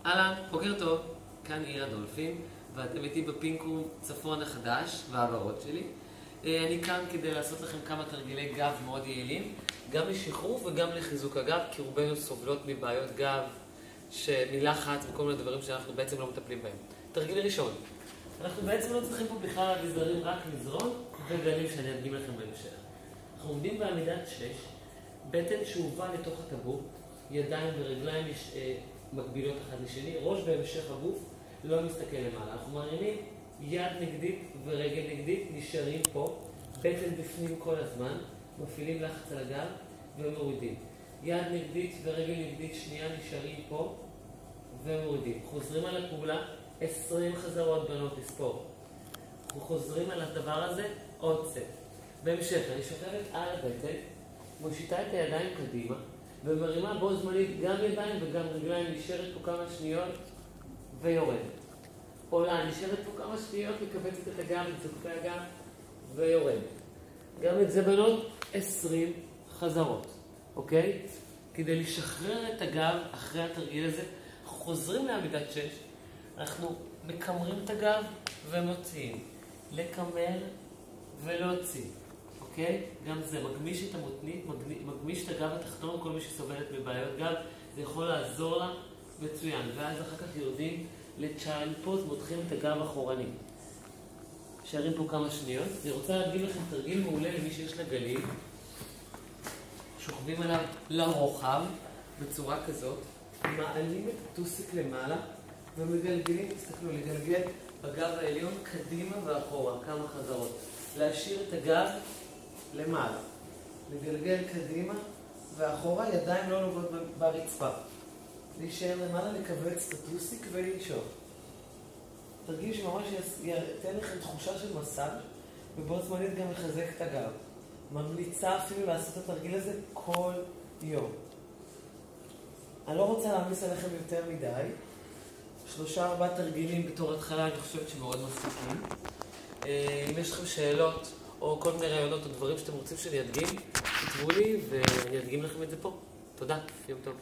אהלן, בוקר טוב, כאן עיר הדולפין, ואתם איתי בפינקרום צפון החדש והעברות שלי. אני כאן כדי לעשות לכם כמה תרגילי גב מאוד יעילים, גם לשחרור וגם לחיזוק הגב, כי רובנו סובלות מבעיות גב, מלחץ וכל מיני דברים שאנחנו בעצם לא מטפלים בהם. תרגיל ראשון, אנחנו בעצם לא צריכים פה בכלל אביזרים, רק מזרון וגלים שאני אדגים לכם בהמשך. אנחנו עומדים בעמידת 6, בטן שאובה לתוך הטבור, ידיים ורגליים מקבילות אחד לשני, ראש בהמשך הגוף, לא מסתכל למעלה. אנחנו מרימים יד נגדית ורגל נגדית, נשארים פה, בטן בפנים כל הזמן, מפעילים לחץ על הגב ומורידים. יד נגדית ורגל נגדית שנייה נשארים פה ומורידים. חוזרים על הפעולה 20 חזרות בנות לספור. אנחנו חוזרים על הדבר הזה עוד סט. בהמשך אני שוכבת על הבטן, מושיטה את הידיים קדימה ומרימה בו זמנית גם ידיים וגם רגליים, נשארת פה כמה שניות ויורדת. עולה, נשארת פה כמה שניות, מקבצת את הגב, מצוקפי הגב ויורדת. גם את זה בנות 20 חזרות, אוקיי? כדי לשחרר את הגב אחרי התרגיל הזה, אנחנו חוזרים לעמידת 6, אנחנו מקמרים את הגב ומוציאים. לקמר ולהוציא. אוקיי? גם זה מגמיש את המותנית, מגמיש את הגב התחתון, כל מי שסובלת מבעיות גב, זה יכול לעזור לה מצוין. ואז אחר כך יורדים לצ'יילד פוז, מותחים את הגב אחורני. נשארים פה כמה שניות. אני רוצה להדגים לכם תרגיל מעולה למי שיש לה גלים. שוכבים עליו לרוחב בצורה כזאת, מעלים את הטוסיק למעלה ומגלגלים, תסתכלו, לגלגל בגב העליון קדימה ואחורה, כמה חזרות. להשאיר את הגב למעלה, לגלגל קדימה ואחורה, ידיים לא נוגעות ברצפה. להישאר למעלה, לקבץ את הטוסיק ולנשור. תרגיל שממש ייתן לכם תחושה של מסאז' ובו זמנית גם לחזק את הגב. ממליצה אפילו לעשות את התרגיל הזה כל יום. אני לא רוצה להעמיס עליכם יותר מדי. 3-4 תרגילים בתור התחלה, אני חושבת שמאוד מספיקים. אם יש לכם שאלות או כל מיני רעיונות או דברים שאתם רוצים שאני אדגים, תכתבו לי ואני אדגים לכם את זה פה. תודה, יום טוב.